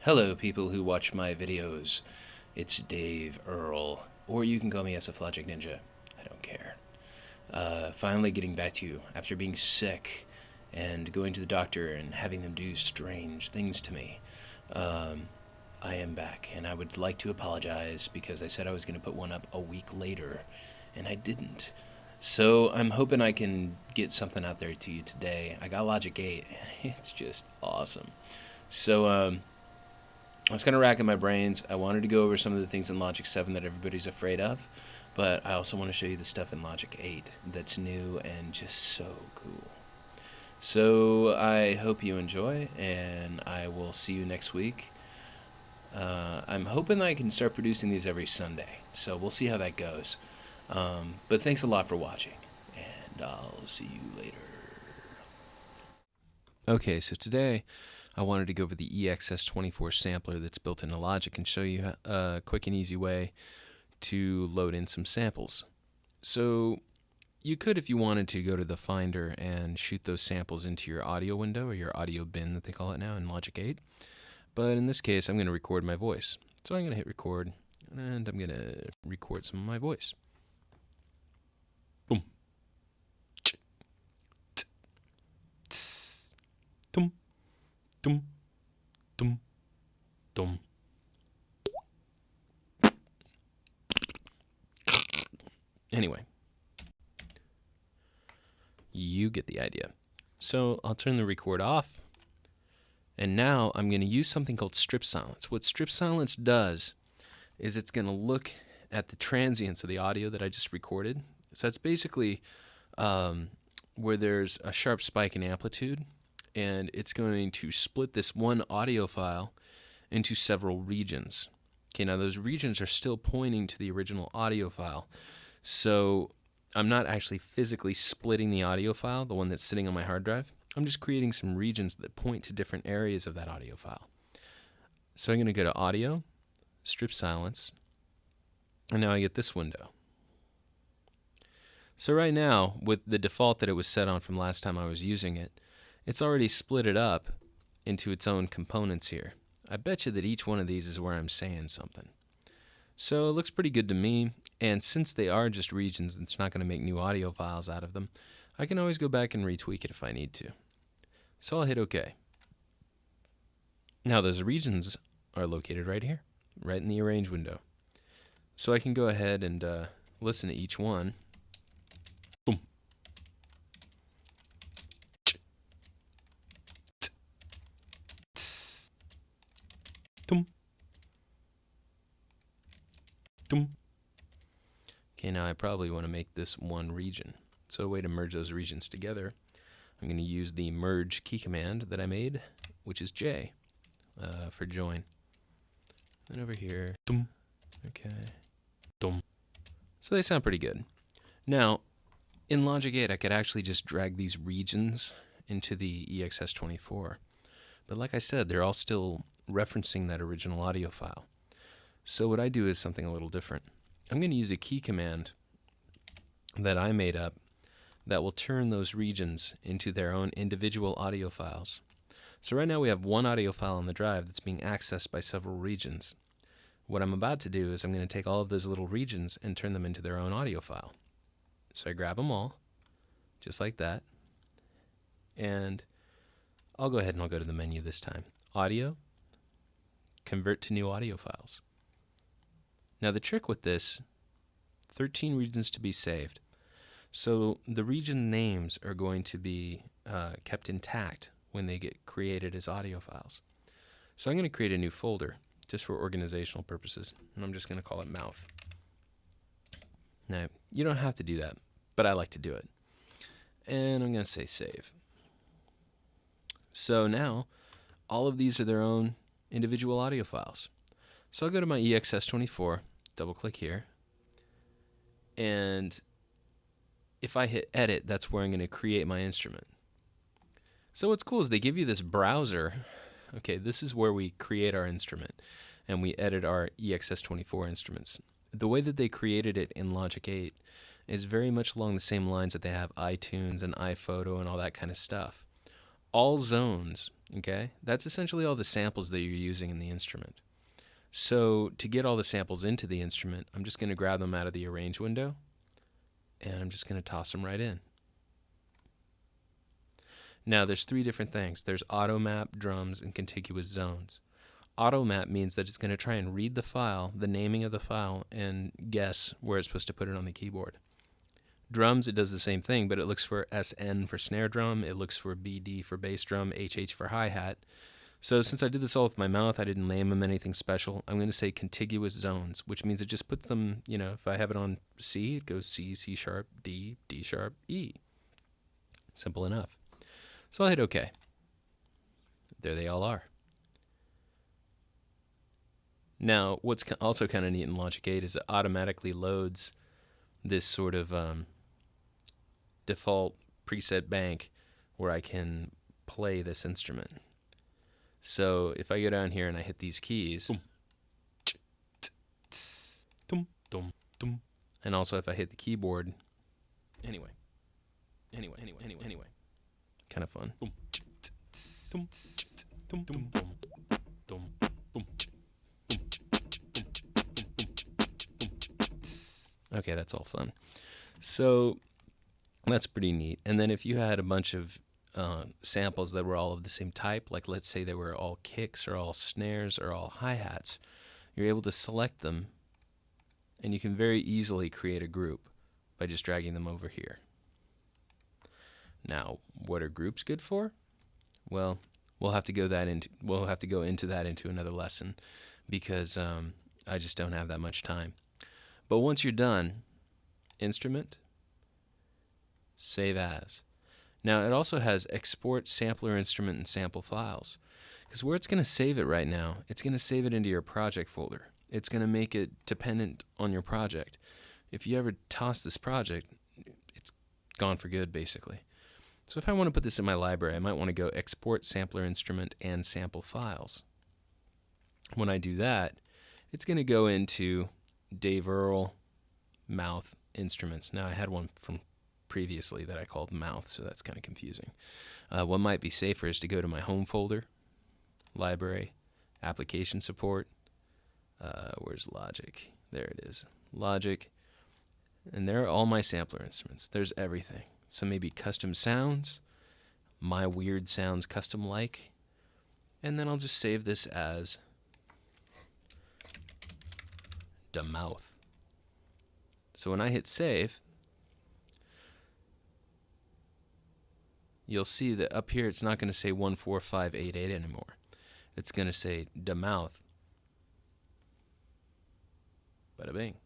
Hello, people who watch my videos. It's Dave Earl, or you can call me sflogicninja. I don't care. Finally getting back to you after being sick and going to the doctor and having them do strange things to me. I am back, and I would like to apologize because I said I was going to put one up a week later, and I didn't. So I'm hoping I can get something out there to you today. I got Logic 8, and it's just awesome. So, I was kind of racking my brains. I wanted to go over some of the things in Logic 7 that everybody's afraid of, but I also want to show you the stuff in Logic 8 that's new and just so cool. So I hope you enjoy, and I will see you next week. I'm hoping I can start producing these every Sunday, so we'll see how that goes. But thanks a lot for watching, and I'll see you later. Okay, so today I wanted to go over the Exs24 Sampler that's built into Logic and show you a quick and easy way to load in some samples. So you could, if you wanted to, go to the Finder and shoot those samples into your audio window, or your audio bin that they call it now in Logic 8. But in this case, I'm going to record my voice. So I'm going to hit record, and I'm going to record some of my voice. Boom. Dum. Dum, dum, dum. Anyway, you get the idea. So I'll turn the record off, and now I'm going to use something called strip silence. What strip silence does is it's going to look at the transients of the audio that I just recorded. So that's basically where there's a sharp spike in amplitude, and it's going to split this one audio file into several regions. Okay, now those regions are still pointing to the original audio file. So I'm not actually physically splitting the audio file, the one that's sitting on my hard drive. I'm just creating some regions that point to different areas of that audio file. So I'm going to go to Audio, Strip Silence, and now I get this window. So right now, with the default that it was set on from last time I was using it, it's already split it up into its own components here. I bet you that each one of these is where I'm saying something. So it looks pretty good to me, and since they are just regions, it's not going to make new audio files out of them, I can always go back and retweak it if I need to. So I'll hit OK. Now those regions are located right here, right in the Arrange window. So I can go ahead and listen to each one. Boom. Dum. Dum. Okay, now I probably want to make this one region. So a way to merge those regions together, I'm going to use the merge key command that I made, which is J for join. And over here, dum. Okay, dum. So they sound pretty good. Now, in Logic 8, I could actually just drag these regions into the EXS24. But like I said, they're all still referencing that original audio file. So what I do is something a little different. I'm going to use a key command that I made up that will turn those regions into their own individual audio files. So right now we have one audio file on the drive that's being accessed by several regions. What I'm about to do is I'm going to take all of those little regions and turn them into their own audio file. So I grab them all, just like that, and I'll go ahead and I'll go to the menu this time. Audio, convert to new audio files. Now the trick with this, 13 regions to be saved. So the region names are going to be kept intact when they get created as audio files. So I'm going to create a new folder just for organizational purposes, and I'm just going to call it mouth. Now, you don't have to do that, but I like to do it. And I'm going to say save. So now, all of these are their own individual audio files. So I'll go to my EXS24, double click here, and if I hit edit, that's where I'm going to create my instrument. So what's cool is they give you this browser. Okay, this is where we create our instrument, and we edit our EXS24 instruments. The way that they created it in Logic 8 is very much along the same lines that they have iTunes and iPhoto and all that kind of stuff. All zones Okay, that's essentially all the samples that you're using in the instrument. So to get all the samples into the instrument, I'm just going to grab them out of the arrange window, and I'm just going to toss them right in. Now there's three different things. There's auto map, drums, and contiguous zones. Auto map means that it's going to try and read the file, the naming of the file, and guess where it's supposed to put it on the keyboard. Drums, it does the same thing, but it looks for SN for snare drum, it looks for BD for bass drum, HH for hi-hat. So since I did this all with my mouth, I didn't name them anything special. I'm going to say contiguous zones, which means it just puts them, you know, if I have it on C, it goes C, C sharp, D, D sharp, E. Simple enough. So I'll hit OK. There they all are. Now, what's also kind of neat in Logic 8 is it automatically loads this sort of default preset bank where I can play this instrument. So if I go down here and I hit these keys, and also if I hit the keyboard, anyway, kind of fun. Okay, that's all fun. So that's pretty neat. And then if you had a bunch of samples that were all of the same type, like let's say they were all kicks or all snares or all hi-hats, you're able to select them, and you can very easily create a group by just dragging them over here. Now, what are groups good for? Well, we'll have to go into that into another lesson, because I just don't have that much time. But once you're done, instrument, save as. Now it also has export sampler instrument and sample files, because where it's going to save it right now, it's going to save it into your project folder. It's going to make it dependent on your project. If you ever toss this project, it's gone for good, basically. So if I want to put this in my library, I might want to go export sampler instrument and sample files. When I do that, it's going to go into Dave Earl mouth instruments. Now I had one from previously that I called mouth, so that's kind of confusing. What might be safer is to go to my home folder, library, application support. Where's Logic? There it is. Logic. And there are all my sampler instruments. There's everything. So maybe custom sounds, my weird sounds custom like, and then I'll just save this as the mouth. So when I hit save, you'll see that up here it's not going to say 14588 anymore. It's going to say the mouth. Bada bing.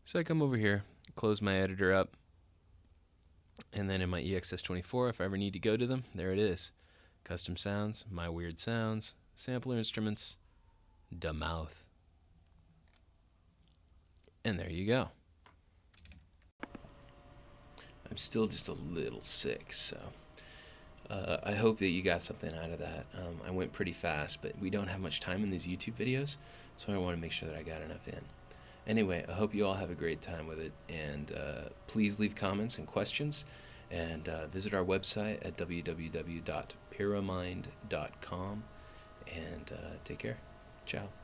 So I come over here, close my editor up, and then in my Exs24, if I ever need to go to them, there it is. Custom sounds, my weird sounds, sampler instruments, the mouth. And there you go. I'm still just a little sick, so I hope that you got something out of that. I went pretty fast, but we don't have much time in these YouTube videos, so I want to make sure that I got enough in. Anyway, I hope you all have a great time with it, and please leave comments and questions, and visit our website at www.pyramind.com, and take care. Ciao.